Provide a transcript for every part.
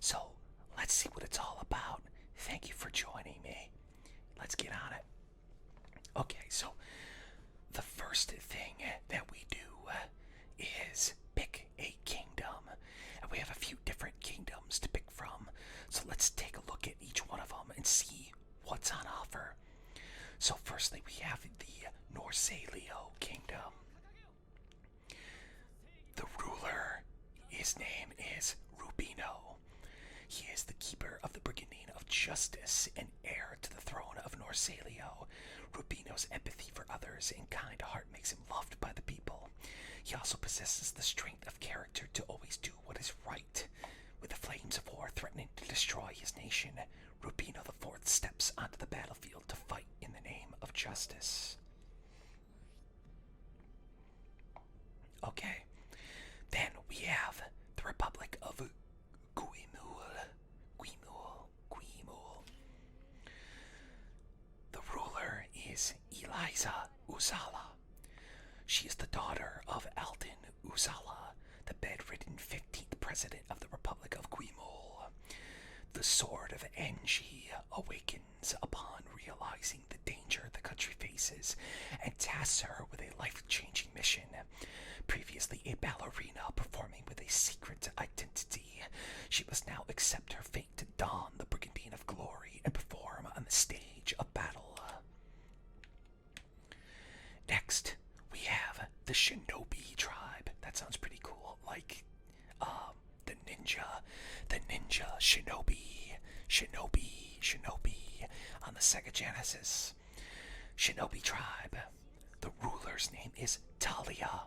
So let's see what it's all about. Thank you for joining me. Let's get on it. Okay, so the first thing that we do is pick a kingdom. And we have a few different kingdoms to pick from. So let's take a look at each one of them and see what's on offer. So firstly, we have the Norsalio kingdom. The ruler, his name is Rubino. He is the keeper of the Brigandine of Justice and heir to the throne of Norsalio. Rubino's empathy for others and kind heart makes him loved by the people. He also possesses the strength of character to always do what is right. With the flames of war threatening to destroy his nation, Rubino IV steps onto the battlefield to fight in the name of justice. Okay, then we have the Republic of Guimul. The ruler is Eliza Uzala. She is the daughter of Alden Uzala, the bedridden 15th president of the Republic of Guimul. The sword of Enji awakens upon realizing the danger the country faces and tasks her with a life-changing mission. Previously a ballerina performing with a secret identity, she must now accept her fate to don the Brigandine of Glory and perform on the stage of battle. Next, we have the Shinobi Tribe. That sounds pretty cool, like the ninja Shinobi on the Sega Genesis. Shinobi Tribe. The ruler's name is Talia.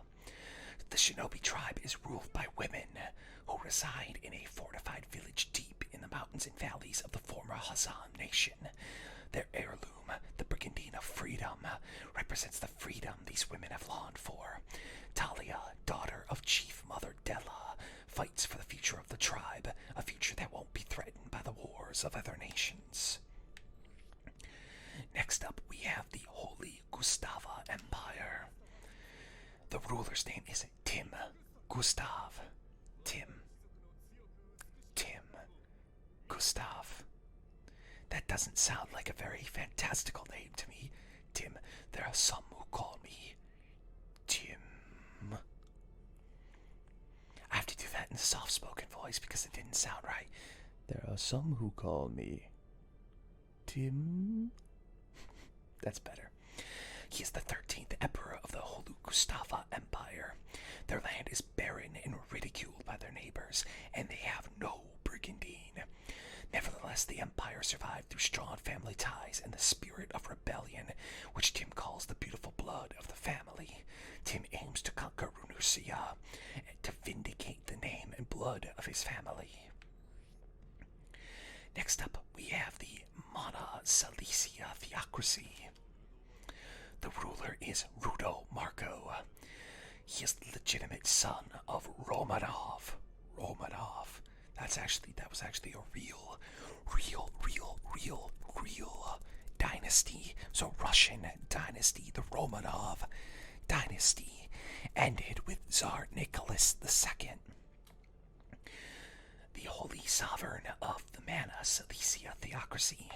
The Shinobi Tribe is ruled by women who reside in a fortified village deep in the mountains and valleys of the former Hazan nation. Their heirloom, the Brigandine of Freedom, represents the freedom these women have longed for. Talia, daughter of Chief Mother Della, fights for the future of the tribe, a future that won't be threatened by the wars of other nations. Next up, we have the Holy Gustava Empire. The ruler's name is Tim Gustav. Tim Gustav. That doesn't sound like a very fantastical name to me. Tim. There are some who call me Tim. I have to do that in a soft-spoken voice because it didn't sound right. There are some who call me Tim. That's better. He is the 13th emperor of the Holy Gustava Empire. Their land is barren and ridiculed by their neighbors, and they have no Brigandine. Nevertheless, the empire survived through strong family ties and the spirit of rebellion, which Tim calls the beautiful blood of the family. Tim aims to conquer Runusia and to vindicate the name and blood of his family. Next up, we have the Mana Silesia Theocracy. The ruler is Rudo Marco. He is the legitimate son of Romanov. That was actually a real dynasty. So Russian dynasty, the Romanov dynasty, ended with Tsar Nicholas II. The holy sovereign of the Mana Silesia Theocracy.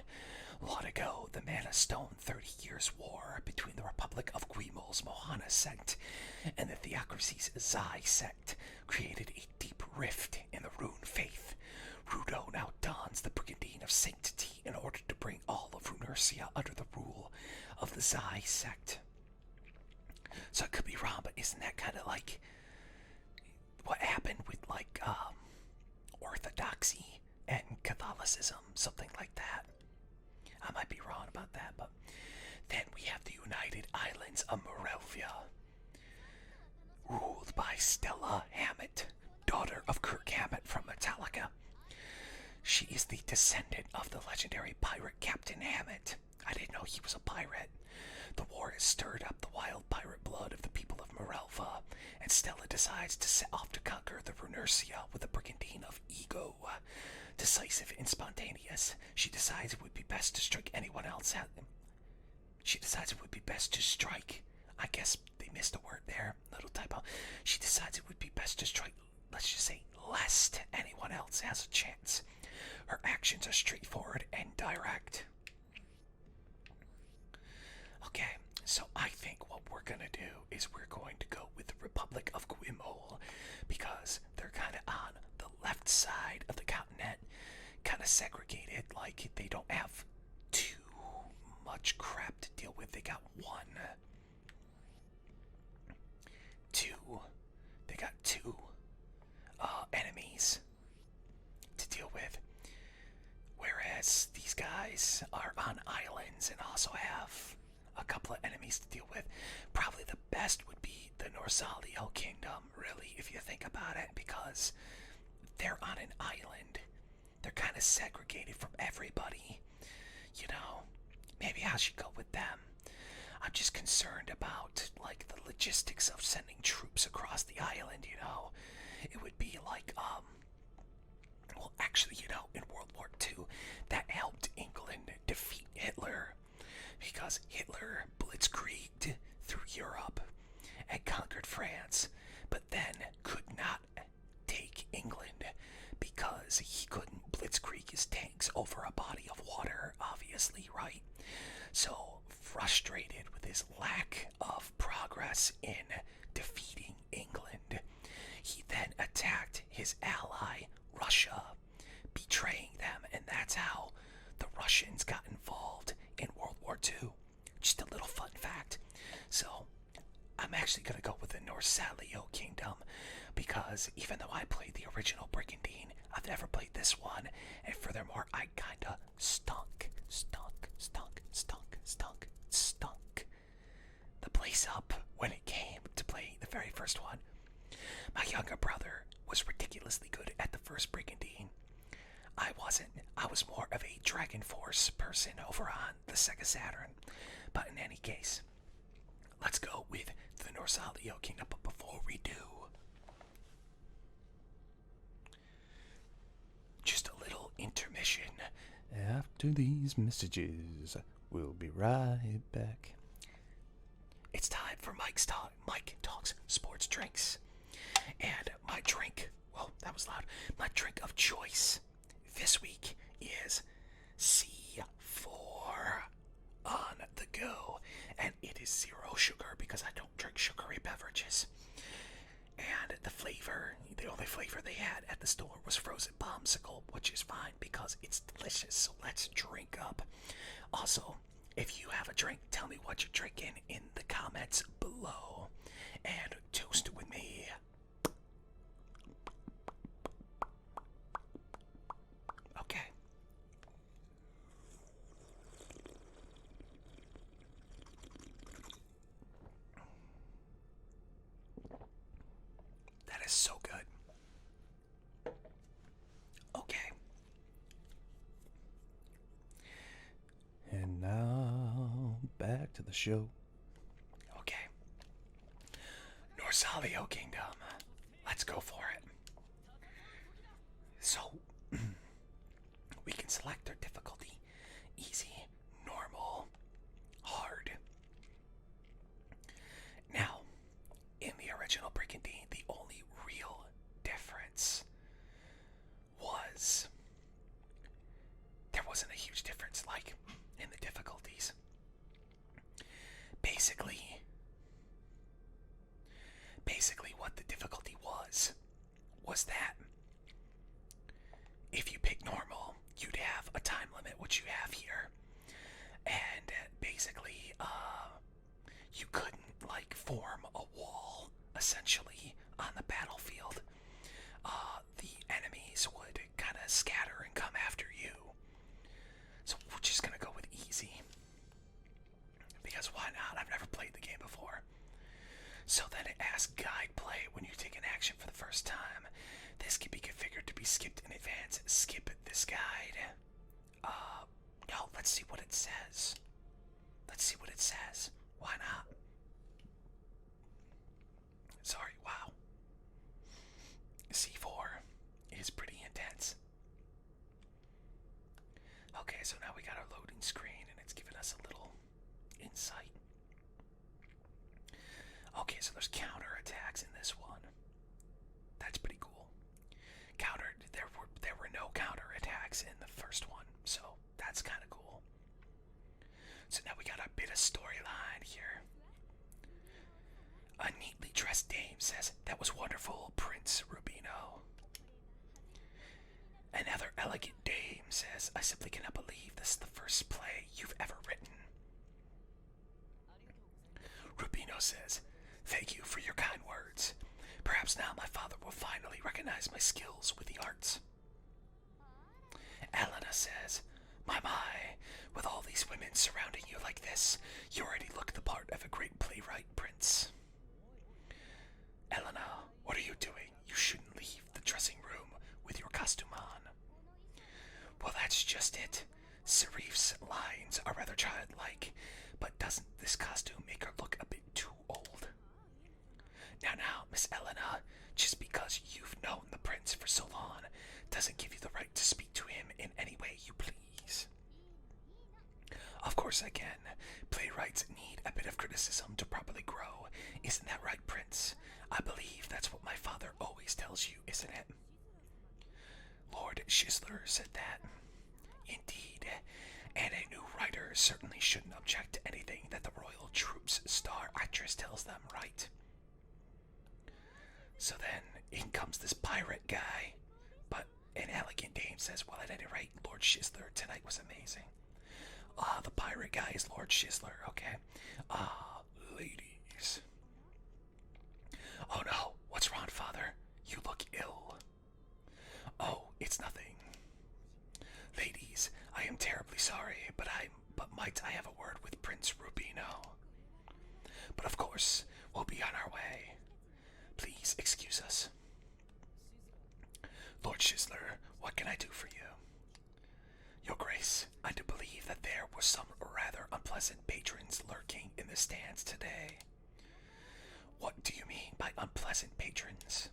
Long ago, the Mana Stone 30 Years' War between the Republic of Guimul's Mohana sect and the Theocracy's Zai sect created a deep rift in the Rune faith. Rudo now dons the Brigandine of Sanctity in order to bring all of Runersia under the rule of the Zai sect. So I could be wrong, but isn't that kind of like what happened with like Orthodoxy and Catholicism, something like that? I might be wrong about that, but then we have the United Islands of Moravia, ruled by Stella Hammett, daughter of Kirk Hammett from Metallica. She is the descendant of the legendary pirate Captain Hammett. I didn't know he was a pirate. The war has stirred up the wild pirate blood of the people of Morelva, and Stella decides to set off to conquer the Runersia with a Brigandine of Ego. Decisive and spontaneous, she decides it would be best to strike anyone else at them. I guess they missed a word there, little typo. She decides it would be best to strike let's just say, lest anyone else has a chance. Her actions are straightforward and direct. Okay, so I think what we're gonna do is we're going to go with the Republic of Guimol because they're kind of on the left side of the continent, kind of segregated, like they don't have too much crap to deal with. They got two enemies to deal with, whereas these guys are on islands and also have a couple of enemies to deal with. Probably the best would be the Norsalio Kingdom, really, if you think about it, because they're on an island. They're kind of segregated from everybody. You know, maybe I should go with them. I'm just concerned about, like, the logistics of sending troops across the island, you know. It would be like, well, actually, you know, in World War II, that helped England defeat Hitler, because Hitler blitzkrieged through Europe and conquered France, but then could not take England because he couldn't blitzkrieg his tanks over a body of water, obviously, right? So, frustrated with his lack of progress in defeating England, he then attacked his ally, Russia, betraying them, and that's how the Russians got involved in World War II. Just a little fun fact. So, I'm actually going to go with the Norsalio Kingdom, because even though I played the original Brigandine, I've never played this one, and furthermore, I kinda stunk the place up when it came to playing the very first one. My younger brother was ridiculously good at the first Brigandine. I wasn't. I was more of a Dragon Force person over on the Sega Saturn. But in any case, let's go with the Norsalio Kingdom. But before we do, just a little intermission. After these messages, we'll be right back. It's time for Mike's Talk. Mike Talks Sports Drinks. And my drink, whoa, that was loud. My drink of choice this week is C4 on the go. And it is 0 sugar because I don't drink sugary beverages. And the only flavor they had at the store was frozen popsicle, which is fine because it's delicious. So let's drink up. Also, if you have a drink, tell me what you're drinking in the comments below. And toast with me. Okay. That is so good. Okay. And now, back to the show. Okay. Norsalio Kingdom. Let's go for it. So, we can select our difficulty. Easy, normal, hard. Now, in the original Brigandine, the only real difference was there wasn't a huge difference, like, in the difficulties. Basically what the difficulty was that if you pick normal, you'd have a time limit, which you have here, and basically you couldn't, like, form a wall essentially on the battlefield. The enemies would kind of scatter and come after you. So we're just gonna go with easy, because why not? I've never played the game before. So then it asks guide play when you take an action for the first time. This can be configured to be skipped in advance. Skip this guide. No, let's see what it says. Why not? Sorry, wow. C4 is pretty intense. Okay, so now we got our loading screen and it's giving us a little insight. Okay, so there's counter attacks in this one. That's pretty cool. there were no counter attacks in the first one, so that's kind of cool. So now we got a bit of storyline here. A neatly dressed dame says, "That was wonderful, Prince Rubino." Another elegant dame says, "I simply cannot believe this is the first play you've ever written." Rubino says, "Thank you for your kind words. Perhaps now my father will finally recognize my skills with the arts." Elena says, My, with all these women surrounding you like this, you already look the part of a great playwright, Prince." "Elena, what are you doing? You shouldn't leave the dressing room with your costume on." "Well, that's just it. Serif's lines are rather childlike, but doesn't this costume make her look a bit too old?" Now, Miss Elena, just because you've known the prince for so long doesn't give you the right to speak to him in any way you please." "Of course I can. Playwrights need a bit of criticism to properly grow. Isn't that right, Prince? I believe that's what my father always tells you, isn't it?" Lord Schisler said that. "Indeed, and a new writer certainly shouldn't object to anything that the royal troop's star actress tells them, right?" So then, in comes this pirate guy, but an elegant dame says, "Well, at any rate, Lord Schisler tonight was amazing." The pirate guy is Lord Schisler, okay? Ladies. "Oh no, what's wrong, Father? You look ill." "Oh, it's nothing. Ladies, I am terribly sorry, but might I have a word with Prince Rubino?" "But of course, we'll be on our way. Please excuse us." "Lord Schisler, what can I do for you?" "Your Grace, I do believe that there were some rather unpleasant patrons lurking in the stands today." "What do you mean by unpleasant patrons?"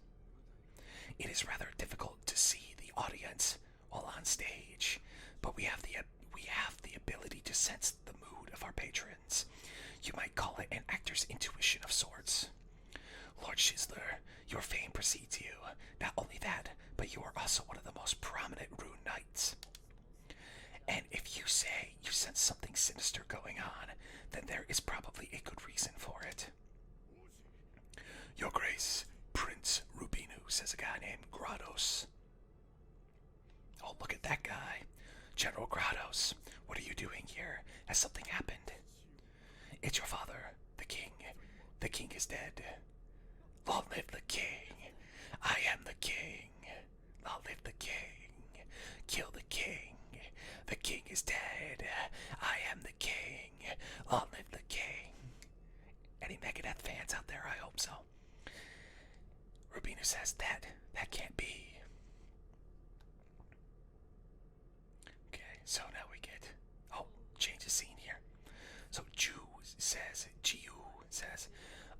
"It is rather difficult to see the audience while on stage, but we have the ability to sense the mood of our patrons. You might call it an actor's intuition of sorts. Lord Schisler, your fame precedes you. Not only that, but you are also one of the most prominent rune knights. And if you say you sense something sinister going on, then there is probably a good reason for it." "Your Grace, Prince Rubino," says a guy named Grados. "Oh, look at that guy. General Grados, what are you doing here? Has something happened?" "It's your father, the king. The king is dead." "Long live the king. I am the king. Long live the king. Kill the king. The king is dead. I am the king. Long live the king." Any Megadeth fans out there? I hope so. Rubino says that can't be. Okay, so now we get, change the scene here. So Giu says,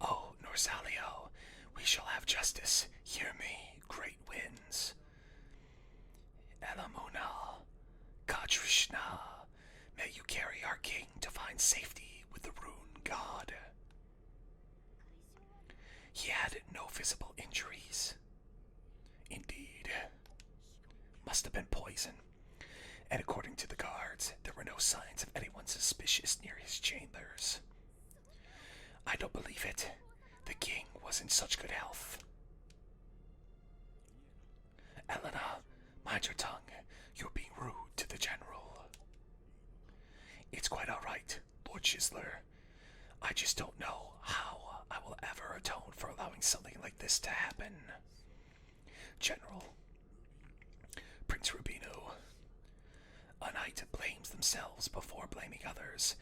"Oh, Norsalio, we shall have justice. Hear me, great winds. Elamuna, Katrishna, may you carry our king to find safety with the rune god." He had no visible injuries. Indeed. Must have been poison. And according to the guards, there were no signs of anyone suspicious near his chambers. I don't believe it. The king was in such good health. Elena, mind your tongue. You're being rude to the general. It's quite all right, Lord Schisler. I just don't know how I will ever atone for allowing something like this to happen. General. Prince Rubino. A knight blames themselves before blaming others.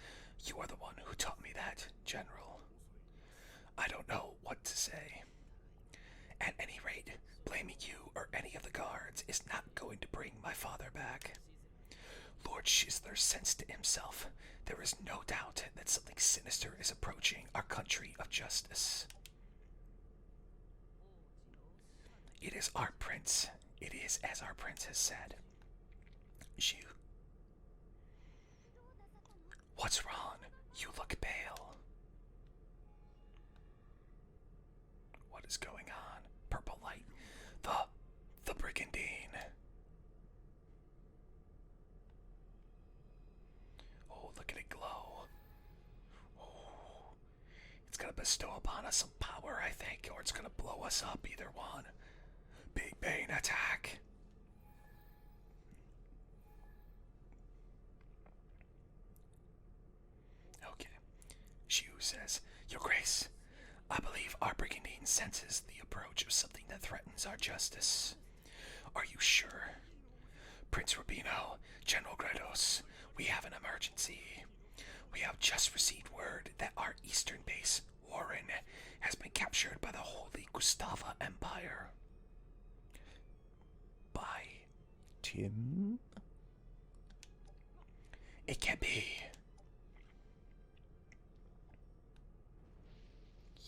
You are the one who taught me that, General. I don't know what to say. At any rate, blaming you or any of the guards is not going to bring my father back. Lord Schisler sensed it himself. There is no doubt that something sinister is approaching our country of justice. It is our prince. It is as our prince has said. Xiu. What's wrong? You look pale. What is going on? Purple light. The Brigandine. bestow upon us some power, I think, or it's gonna blow us up, either one. Big Bane attack. Okay. Shu says, Your Grace, I believe our Brigandine senses the approach of something that threatens our justice. Are you sure? Prince Rubino, General Grados, we have an emergency. We have just received word that our eastern base, Warren, has been captured by the Holy Gustava Empire. By Tim? It can't be.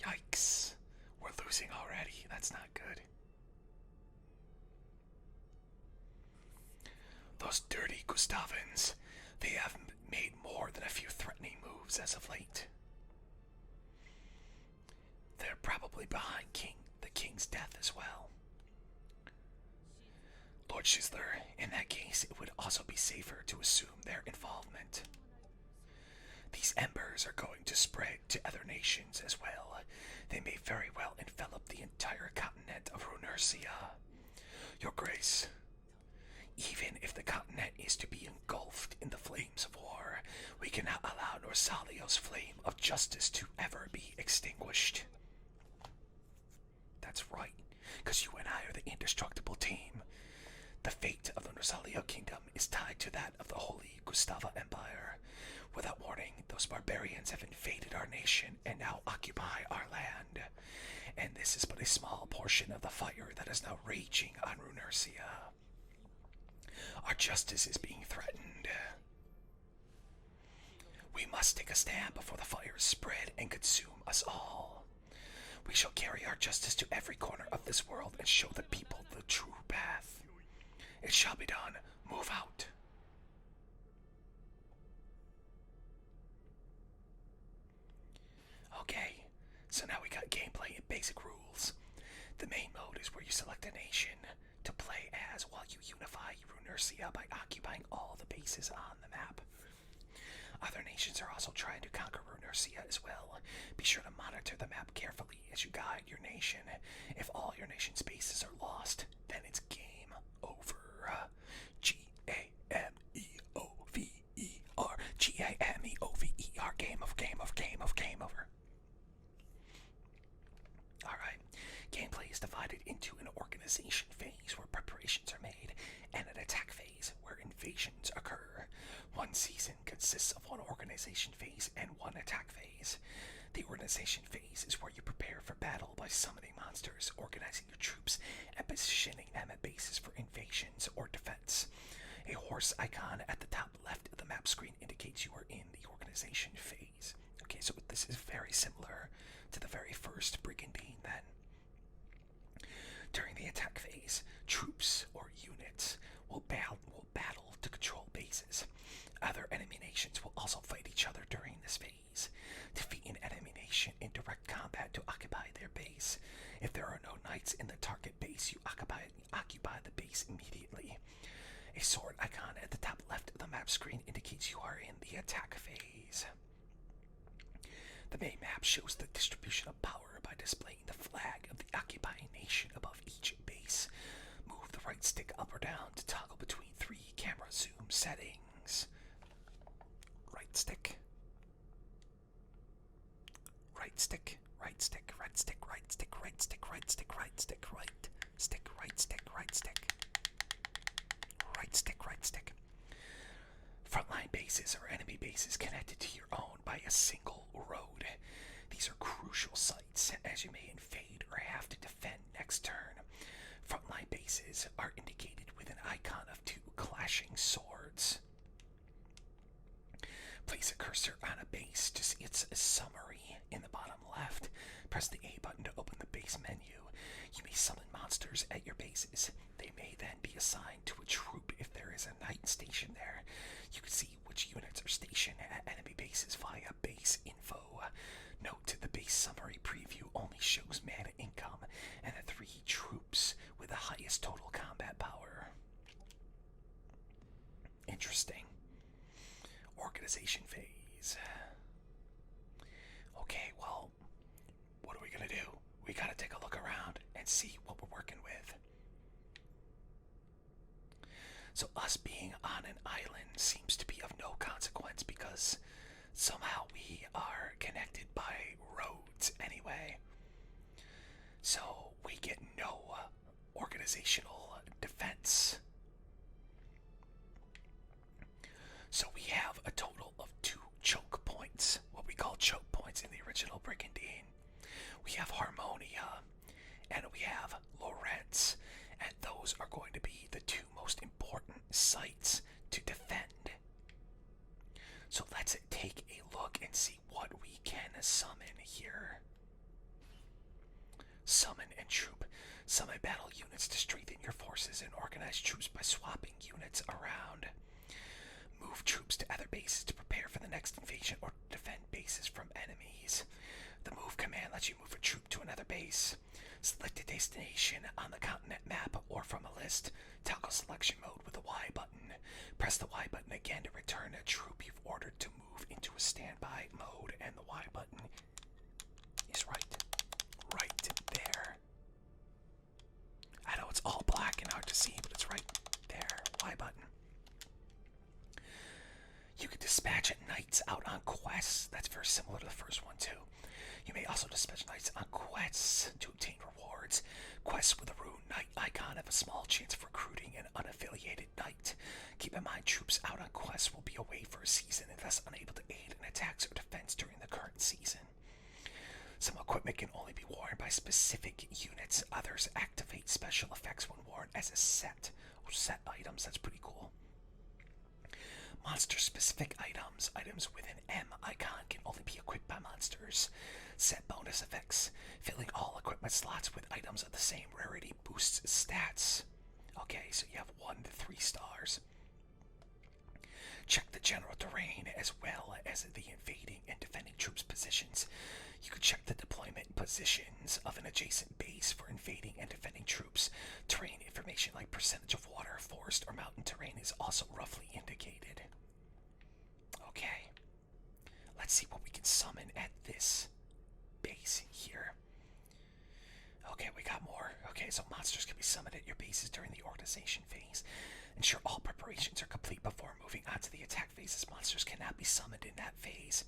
Yikes. We're losing already. That's not good. Those dirty Gustavans, they have made more than a few threatening moves as of late. They're probably behind the king's death as well. Lord Schizler, in that case, it would also be safer to assume their involvement. These embers are going to spread to other nations as well. They may very well envelop the entire continent of Runersia. Your Grace, even if the continent is to be engulfed in the flames of war, we cannot allow Norsalio's flame of justice to ever be extinguished. That's right, because you and I are the indestructible team. The fate of the Norsalio kingdom is tied to that of the Holy Gustava Empire. Without warning, those barbarians have invaded our nation and now occupy our land. And this is but a small portion of the fire that is now raging on Runersia. Our justice is being threatened. We must take a stand before the fires spread and consume us all. We shall carry our justice to every corner of this world and show the people the true path. It shall be done. Move out. Okay, so now we got gameplay and basic rules. The main mode is where you select a nation to play as while you unify Runersia by occupying all the bases on the map. Other nations are also trying to conquer Runersia as well. Be sure to monitor the map carefully as you guide your nation. If all your nation's bases are lost, then it's game over. Gameover. Gameover. Game over. Alright. Gameplay is divided into an organization phase where preparations are made and an attack phase where invasions occur. One season consists of one organization phase and one attack phase. The organization phase is where you prepare for battle by summoning monsters, organizing your troops, and positioning them at bases for invasions or defense. A horse icon at the top left of the map screen indicates you are in the organization phase. Okay, so this is very similar to the very first Brigandine then. During the attack phase, troops or units will battle to control bases. Other enemy nations will also fight each other during this phase. Defeat an enemy nation in direct combat to occupy their base. If there are no knights in the target base, you occupy the base immediately. A sword icon at the top left of the map screen indicates you are in the attack phase. The main map shows the distribution of power by displaying the flag of the occupying nation above each base. Move the right stick up or down to toggle between 3 camera zoom settings. Right stick. Right stick. Right stick. Right stick. Right stick. Right stick. Right stick. Right stick. Right stick. Right stick. Right stick. Right stick. Right stick. Frontline bases are enemy bases connected to your own by a single road. These are crucial sites as you may invade or have to defend next turn. Frontline bases are indicated with an icon of 2 clashing swords. Place a cursor on a base to see its summary in the bottom left. Press the A button to open the base menu. You may summon monsters at your bases. They may then be assigned to a troop if there is a knight stationed there. You can see which units are stationed at enemy bases via base info. Note the base summary preview only shows mana income and the 3 troops with the highest total combat power. Interesting. Organization phase. Okay, well, what are we gonna do? We gotta take a look around and see what we're working with. So us being on an island seems to be of no consequence because somehow we are connected by roads anyway. So we get no organizational defense. So we have a total of 2 choke points, what we call choke points in the original Brigandine. We have Harmonia and we have Lorentz, and those are going to be the 2 most important sites to defend. So let's take a look and see what we can summon here. Summon and troop. Summon battle units to strengthen your forces and organize troops by swapping units around. Move troops to other bases to prepare for the next invasion or defend bases from enemies. The move command lets you move a troop to another base. Select a destination on the continent map or from a list. Toggle selection mode with the Y button. Press the Y button again to return a troop you've ordered to move into a standby mode, and the Y button is right there. I know it's all black and hard to see, but it's right there. Y button. You can dispatch knights out on quests. That's very similar to the first one too. You may also dispatch knights on quests to obtain rewards. Quests with a rune knight icon have a small chance of recruiting an unaffiliated knight. Keep in mind, troops out on quests will be away for a season and thus unable to aid in attacks or defense during the current season. Some equipment can only be worn by specific units. Others activate special effects when worn as a set. Set items, that's pretty cool. Monster-specific items. Items with an M icon can only be equipped by monsters. Set bonus effects. Filling all equipment slots with items of the same rarity boosts stats. Okay, so you have 1 to 3 stars. Check the general terrain as well as the invading and defending troops' positions. You can check the deployment positions of an adjacent base for invading and defending troops. Terrain information like percentage of water, forest, or mountain terrain is also roughly indicated. Okay, let's see what we can summon at this base here. Okay, we got more. Okay, so monsters can be summoned at your bases during the organization phase. Ensure all preparations are complete before moving on to the attack phase, as monsters cannot be summoned in that phase.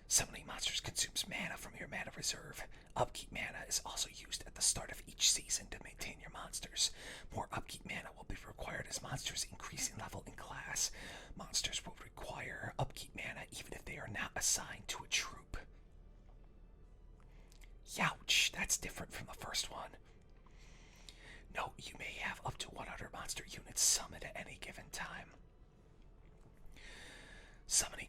Summoning monsters consumes mana from your mana reserve. Upkeep mana is also used at the start of each season to maintain your monsters. More upkeep mana will be required as monsters increase in level and class. Monsters will require upkeep mana even if they are not assigned to a troop. Youch, that's different from the first one. Note, you may have up to 100 monster units summoned at any given time. Summoning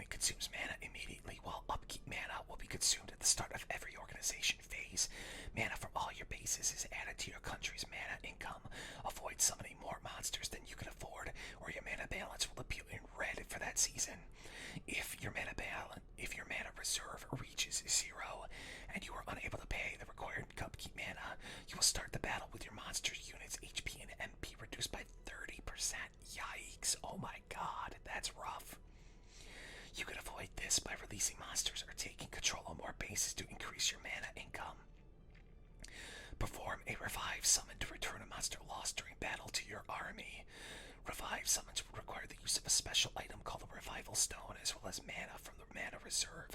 consumes mana immediately, while upkeep mana will be consumed at the start of every organization phase. Mana from all your bases is added to your country's mana income. Avoid summoning more monsters than you can afford, or your mana balance will appear in red for that season. If your mana reserve reaches 0, and you are unable to pay the required upkeep mana, you will start the battle with your monster's units' HP and MP reduced by 30%. Yikes! Oh my god, that's rough. You can avoid this by releasing monsters or taking control of more bases to increase your mana income. Perform a revive summon to return a monster lost during battle to your army. Revive summons will require the use of a special item called a revival stone, as well as mana from the mana reserve.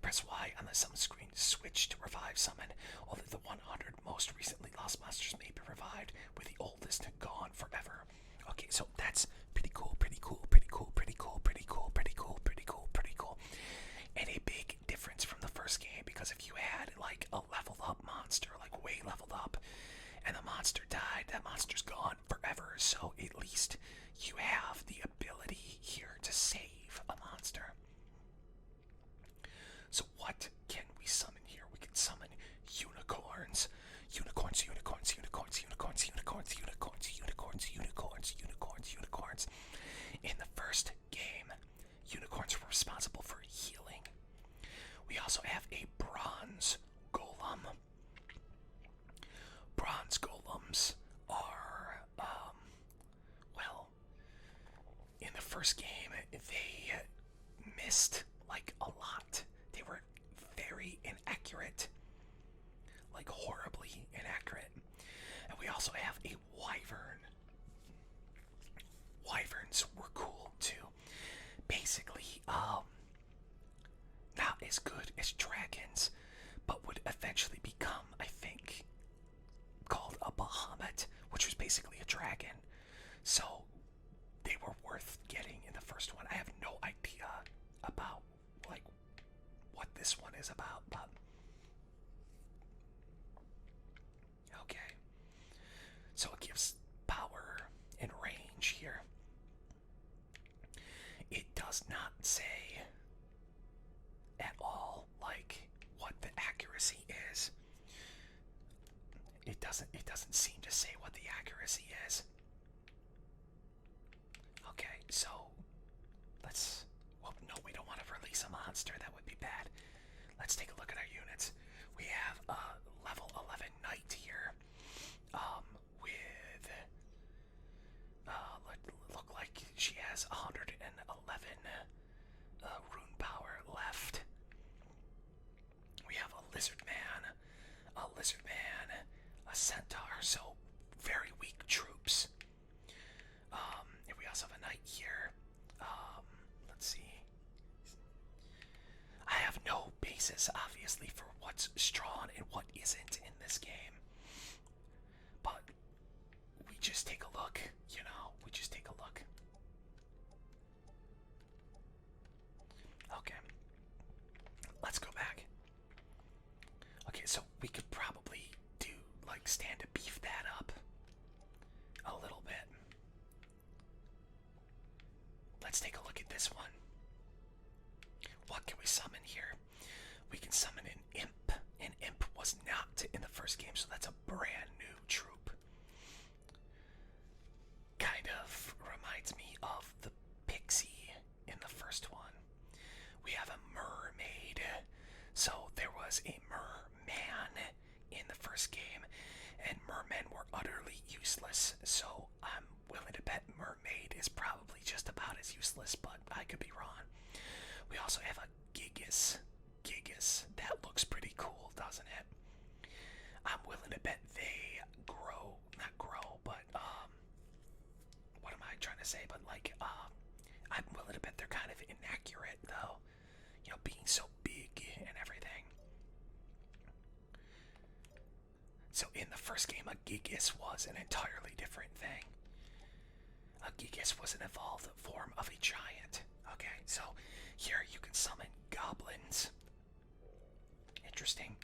Press Y on the summon screen to switch to revive summon. Only the 100 most recently lost monsters may be revived, with the oldest gone forever. Okay, so that's pretty cool, pretty cool, pretty cool, pretty cool, pretty cool, pretty cool, pretty cool, pretty cool. And a big difference from the first game, because if you had like a leveled up monster, like way leveled up, and the monster died, that monster's gone forever. So at least you have the ability here to save a monster. So what can we summon here? We can summon unicorns. Unicorns, unicorns, unicorns, unicorns, unicorns, unicorns, unicorns, unicorns, unicorns, unicorns. In the first game, unicorns were responsible for healing. We also have a bronze golem. Bronze golems are, well, in the first game, they missed, like, a lot. They were very inaccurate. Like, horribly inaccurate. And we also have a wyvern. Wyverns were cool, too. Basically, not as good as dragons, but would eventually become, I think, called a Bahamut, which was basically a dragon. So they were worth getting in the first one. I have no idea about like what this one is about, but okay. So it gives power and range here. It does not say at all like what the accuracy is. It doesn't seem to say what the accuracy is. Okay, so let's, well, no, we don't want to release a monster. That would be bad. Let's take a look at our units. We have a level 11 knight here, with look like she has 111 rune power left. We have a lizard man, a centaur, so very weak troops. And we also have a knight here. Let's see. I have no basis, obviously, for what's strong and what isn't in this game. But we just take a look, we just take a look. Okay. Let's go back. Okay, so we could probably do, like, stand to beef that up a little bit. Let's take a look at this one. What can we summon here? We can summon an imp. An imp was not in the first game, so that's a brand new troop. Kind of reminds me of the pixie in the first one. We have a mermaid. So there was a merman in the first game, and mermen were utterly useless. So I'm willing to bet mermaid is probably just about as useless, but I could be wrong. We also have a gigas. That looks pretty cool, doesn't it? I'm willing to bet they not grow, but what am I trying to say? But like, I'm willing to bet they're kind of inaccurate, though. Being so big and everything. So in the first game, a gigas was an entirely different thing. A gigas was an evolved form of a giant. Okay, so here you can summon goblins. Interesting.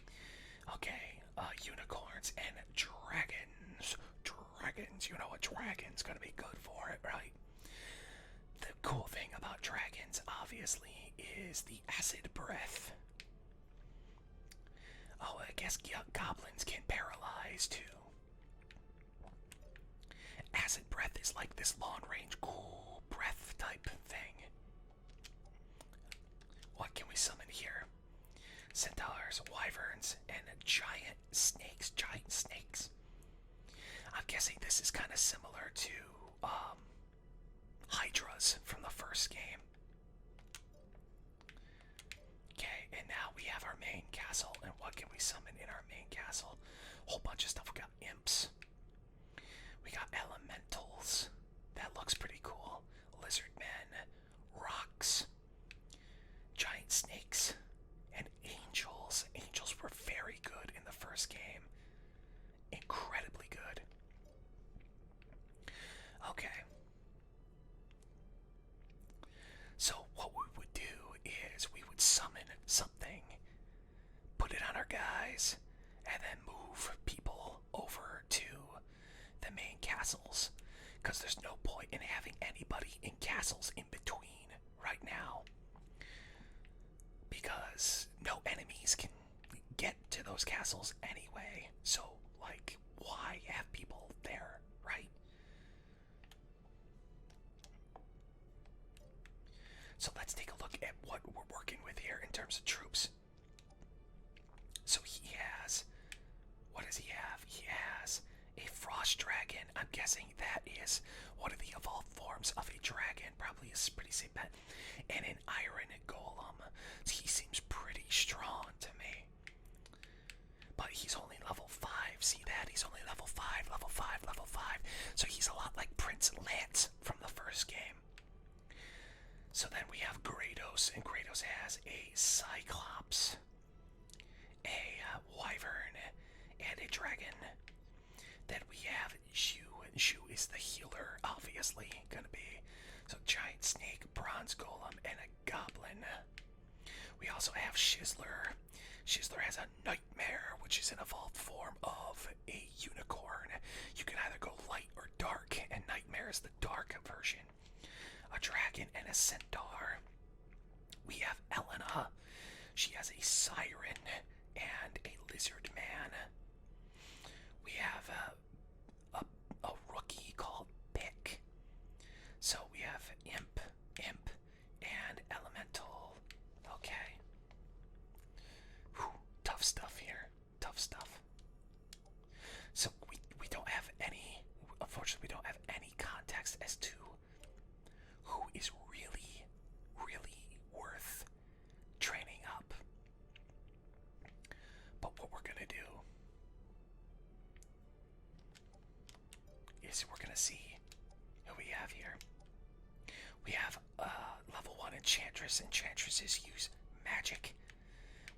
Okay, unicorns and dragons. Dragons, you know a dragon's gonna be good for it, right? The cool thing about dragons, obviously, is the acid breath. Oh, I guess goblins can paralyze too. Acid breath is like this long-range cool breath type thing. What can we summon here? Centaurs, wyverns, and giant snakes. I'm guessing this is kind of similar to hydras from the first game. Okay, and now we have our main castle. And what can we summon in our main castle? Whole bunch of stuff. We got imps. We got elementals. That looks pretty cool. Lizard men, rocks, giant snakes, and angels. Angels were very good in the first game. Incredibly good. Okay. So what we would do is we would summon something, put it on our guys, and then move people over to the main castles. Because there's no point in having anybody in castles in between right now. Because no enemies can get to those castles anyway. So, like, why have people there, right? So let's take a look at what we're working with here in terms of troops. So he has, what does he have? He has a frost frost dragon. I'm guessing that is one of the evolved forms of a dragon. Probably a pretty safe bet. And an iron golem. He seems pretty strong to me. But he's only level 5. See that? He's only level 5, level 5, level 5. So he's a lot like Prince Lance from the first game. So then we have Kratos, and Kratos has a Cyclops, a Wyvern, and a Dragon. Then we have Shu. Shu is the healer, obviously, gonna be. So Giant Snake, Bronze Golem, and a Goblin. We also have Shizzler. Shizzler has a Nightmare, which is an evolved form of a unicorn. You can either go light or dark, and Nightmare is the dark version. A dragon and a centaur. We have Elena. She has a siren and a lizard man. We have a rookie called Pick. So we have Imp, and Elemental. Okay. Whew, tough stuff here. Tough stuff. So we don't have any, unfortunately we don't have any context as to who is really, really worth training up. But what we're gonna do is we're gonna see who we have here. We have level 1 Enchantress. Enchantresses use magic.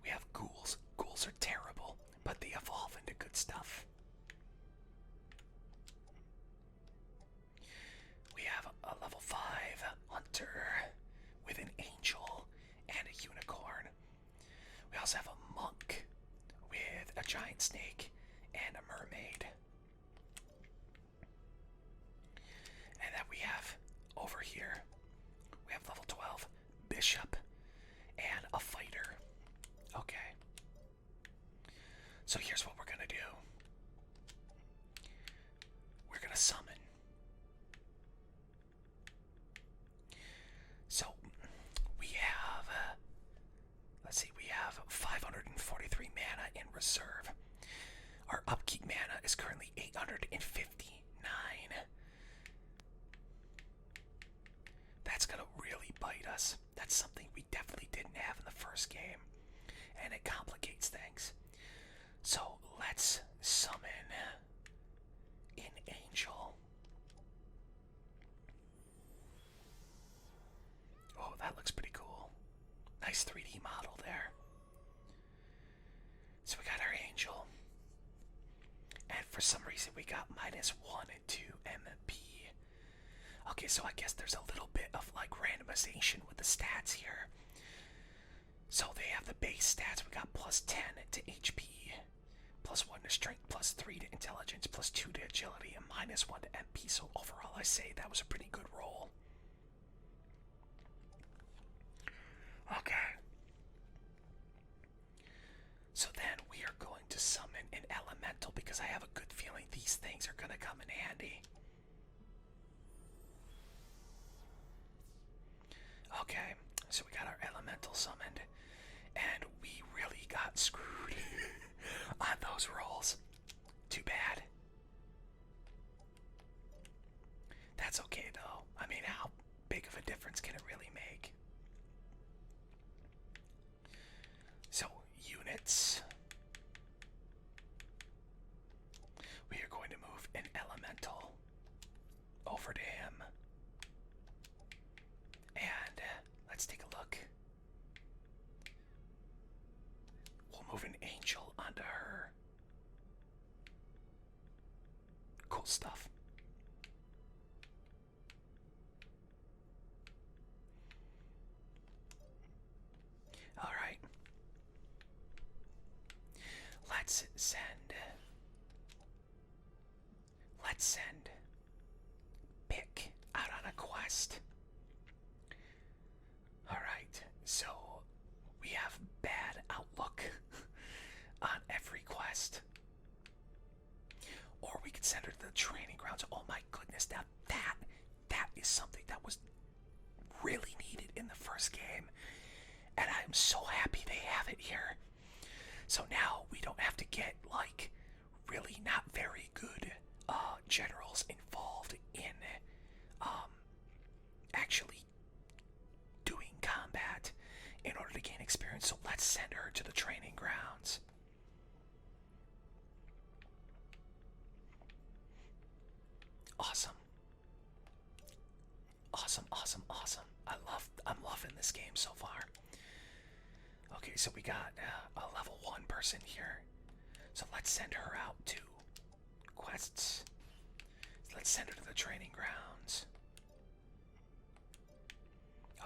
We have ghouls. Ghouls are terrible, but they evolve into good stuff. We have a level 5 Hunter with an angel and a unicorn. We also have a monk with a giant snake and a mermaid. And then we have over here, we have level 12 Bishop and a fighter. Okay. So here's what we're gonna do. We're gonna summon. So we have, let's see, we have 543 mana in reserve. Our upkeep mana is currently 859. That's gonna really bite us. That's something we definitely didn't have in the first game, and it complicates things. So let's summon an angel. Oh, that looks pretty cool. Nice 3D model there. So we got our angel. And for some reason we got -1 and 2 MP. Okay, so I guess there's a little bit of like randomization with the stats here. So they have the base stats. We got +10 to HP, +1 to strength, +3 to intelligence, +2 to agility, and -1 to MP. So overall I say that was a pretty good roll. Okay. So then we are going to summon an elemental because I have a good feeling these things are going to come in handy. Okay, so we got our elemental summoned, and we really got screwed on those rolls. Too bad. That's okay though. I mean, how big of a difference can it really make? So, units. We are going to move an elemental over to him. And let's take a look. We'll move an angel onto her. Cool stuff. All right. Let's send Pick out on a quest. Alright, so we have bad outlook on every quest. Or we could send her to the training grounds. Oh my goodness, now that is something that was really needed in the first game. And I am so happy they have it here. So now we don't have to get like really not very good generals involved in actually doing combat in order to gain experience. So let's send her to the training grounds. Awesome. Awesome, awesome, awesome. I'm loving this game so far. Okay, so we got a level 1 person here. So let's send her out to quests. Let's send her to the training grounds.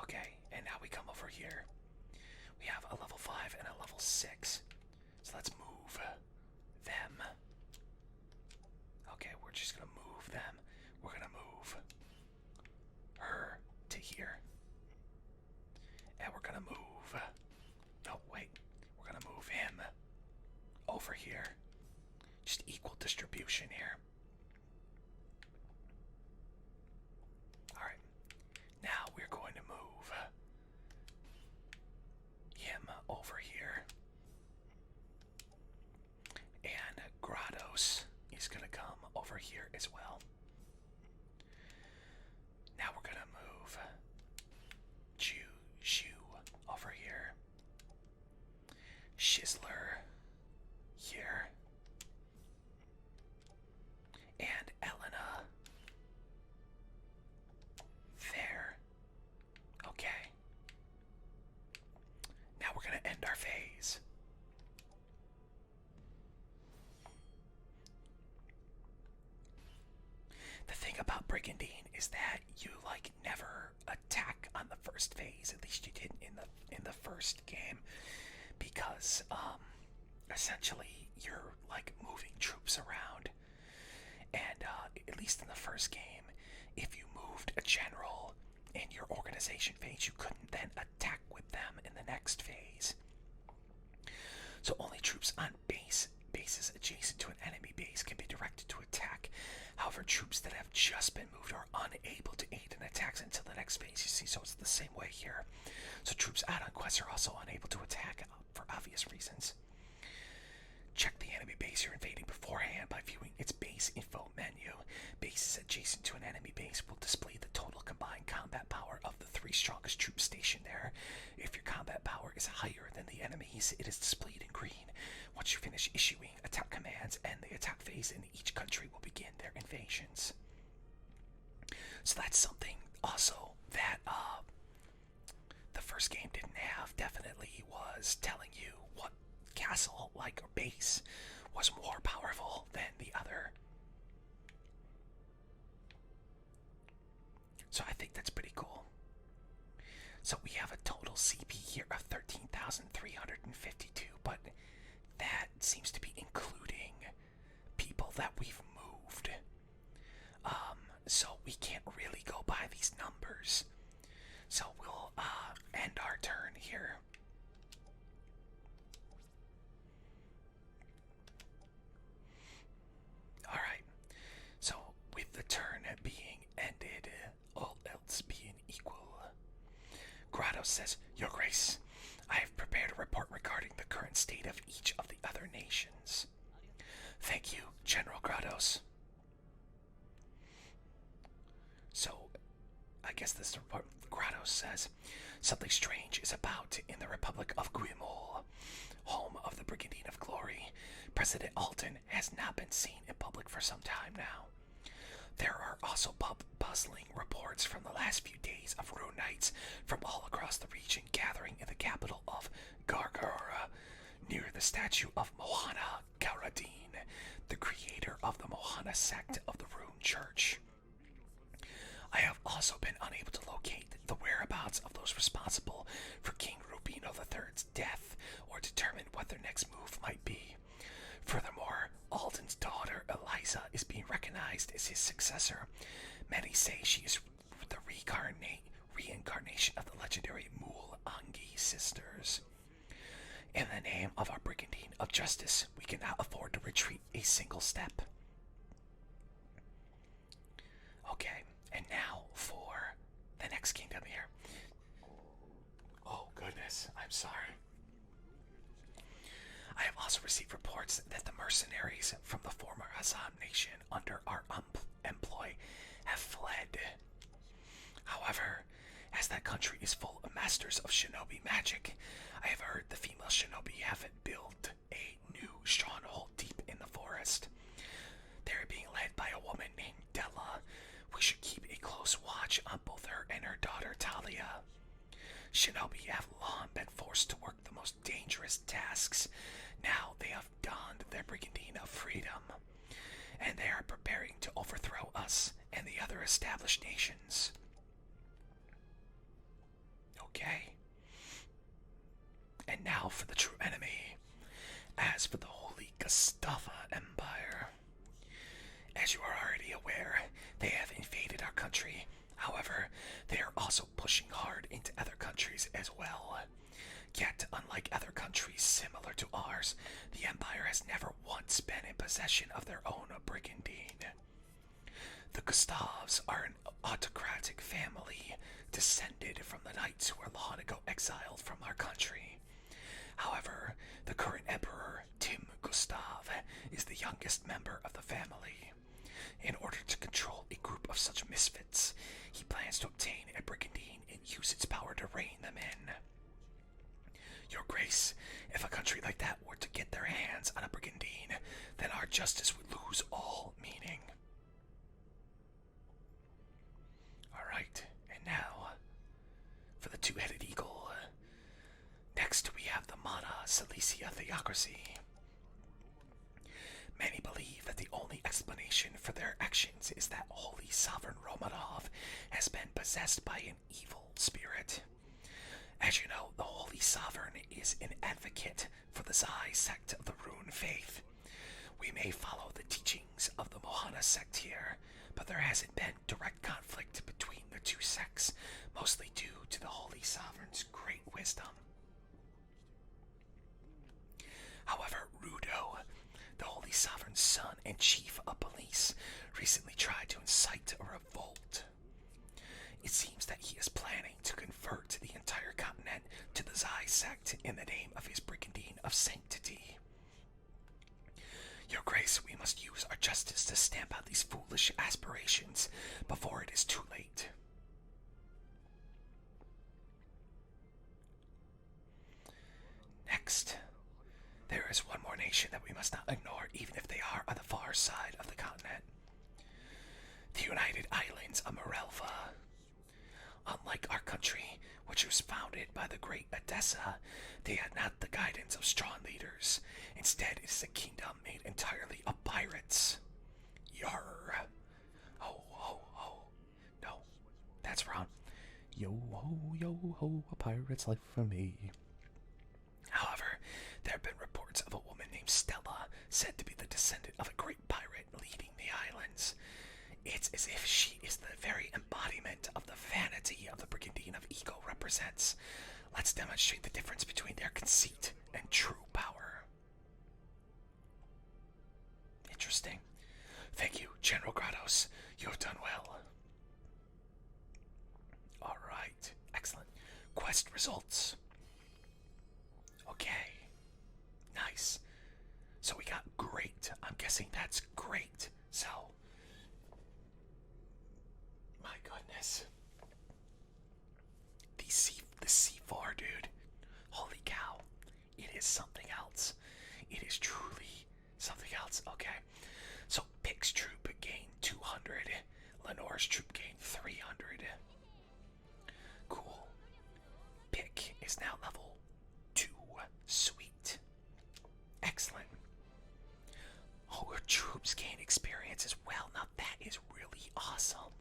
Okay, and now we come over here. We have a level 5 and a level 6. So let's move them. Okay, we're just gonna move them. We're gonna move her to here. And we're gonna move... Oh, wait. We're gonna move him over here. Just equal distribution here. Alright. Now we're going to move him over here. And Grados is gonna come over here as well. Now we're gonna move Shu over here. Shizzler here. And Elena there. Okay. Now we're gonna end our phase. The thing about Brigandine is that you like never attack on the first phase. At least you didn't in the first game, because essentially you're like moving troops around, and at least in the first game, if you moved a general in your organization phase, you couldn't then attack with them in the next phase. So only troops on bases adjacent to an enemy base can be directed to attack. However, troops that have just been moved are unable to aid in attacks until the next phase, you see, so it's the same way here. So troops out on quests are also unable to attack for obvious reasons. Check the enemy base you're invading beforehand by viewing its base info menu. Bases adjacent to an enemy base will display the total combined combat power of the 3 strongest troops stationed there. If your combat power is higher than the enemy's, it is displayed in green. Once you finish issuing attack commands, and the attack phase in each country will begin their invasions. So that's something also that the first game didn't have. Definitely was telling you what castle, like a base, was more powerful than the other. So I think that's pretty cool. So we have a total CP here of 13,352, but that seems to be including people that we've moved. So we can't really go by these numbers. So we'll end our turn here. Alright, so with the turn being ended, all else being equal, Grados says, Your Grace, I have prepared a report regarding the current state of each of the other nations. Thank you, General Grados. So, I guess this report, Grados says, something strange is about in the Republic of Guimol, home of the Brigandine of Glory. President Alton has not been seen in public for some time now. There are also puzzling reports from the last few days of Rune Knights from all across the region gathering in the capital of Gargara, near the statue of Mohana Garadine, the creator of the Mohana sect of the Rune Church. I have also been unable to locate the whereabouts of those responsible for King Rubino III's death or determine what their next move might be. Furthermore, Alden's daughter Eliza is being recognized as his successor. Many say she is the reincarnation of the legendary Mool Angi sisters. In the name of our Brigandine of Justice, we cannot afford to retreat a single step. Okay, and now for the next kingdom here. Oh goodness, I'm sorry. I have also received reports that the mercenaries from the former Azam nation under our employ have fled. However, as that country is full of masters of shinobi magic, I have heard the female shinobi have built a new stronghold deep in the forest. They are being led by a woman named Della. We should keep a close watch on both her and her daughter Talia. Shinobi have long been forced to work the most dangerous tasks. Now they have donned their Brigandine of freedom, and they are preparing to overthrow us and the other established nations. Okay. And now for the true enemy. As for the Holy Gustava Empire, as you are already aware, they have invaded our country. However, they are also pushing hard into other countries as well. Yet, unlike other countries similar to ours, the Empire has never once been in possession of their own Brigandine. The Gustavs are an autocratic family, descended from the knights who were long ago exiled from our country. However, the current emperor, Tim Gustav, is the youngest member of the family. In order to control a group of such misfits, he plans to obtain a Brigandine and use its power to rein them in. Your Grace, if a country like that were to get their hands on a Brigandine, then our justice would lose all meaning. Alright, and now, for the two-headed eagle. Next we have the Mana Silesia Theocracy. Many believe that the only explanation for their actions is that Holy Sovereign Romanov has been possessed by an evil spirit. As you know, the Holy Sovereign is an advocate for the Zai sect of the Rune faith. We may follow the teachings of the Mohana sect here, but there hasn't been direct conflict between the two sects, mostly due to the Holy Sovereign's great wisdom. However, Rudo, the Holy Sovereign's son and chief of police, recently tried to incite a revolt. It seems that he is planning to convert the entire continent to the Zai sect in the name of his Brigandine of Sanctity. Your Grace, we must use our justice to stamp out these foolish aspirations before it is too late. Next, there is one more nation that we must not ignore, even if they are on the far side of the continent. The United Islands of Morelva. Unlike our country, which was founded by the great Edessa, they had not the guidance of strong leaders. Instead, it is a kingdom made entirely of pirates. Yarr. Ho, ho, ho. No, that's wrong. Yo ho, a pirate's life for me. However, there have been reports of a woman named Stella, said to be the descendant of a great pirate leading the islands. It's as if she is the very embodiment of the vanity of the Brigandine of Ego represents. Let's demonstrate the difference between their conceit and true power. Interesting. Thank you, General Grados. You have done well. Alright, excellent. Quest results. Okay. Nice. So we got great. I'm guessing that's great. So, my goodness. The C4, dude. Holy cow. It is something else. It is truly something else. Okay. So Pig's troop gained 200. Lenore's troop gained 300. Cool. Pig is now level 2. Sweet. Excellent. Oh, her troops gain experience as well. Now that is really awesome.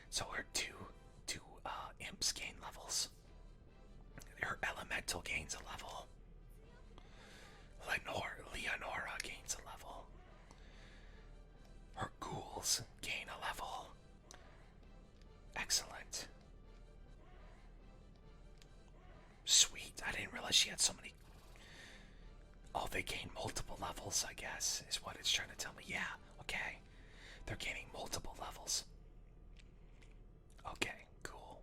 So her two imps gain levels. Her elemental gains a level. Leonora gains a level. Her ghouls gain a level. Excellent. Sweet. I didn't realize she had so many. Oh, they gain multiple levels, I guess, is what it's trying to tell me. Yeah, okay. They're gaining multiple levels. Okay, cool.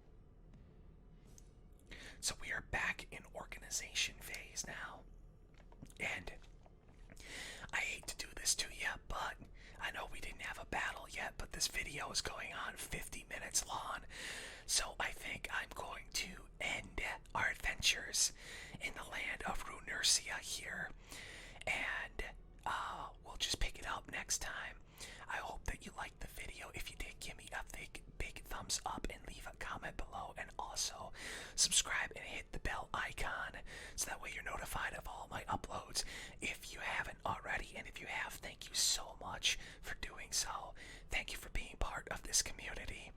So we are back in colonization phase now. And I hate to do this to you, but I know we didn't have a battle yet, but this video is going on 50 minutes long. So I think I'm going to end our adventures in the land of Runersia here. And we'll just pick it up next time. I hope that you liked the video. If you did, give me a big thumbs up and leave a comment below. And also subscribe and hit the bell icon so that way you're notified of all my uploads if you haven't already. And if you have, thank you so much for doing so. Thank you for being part of this community.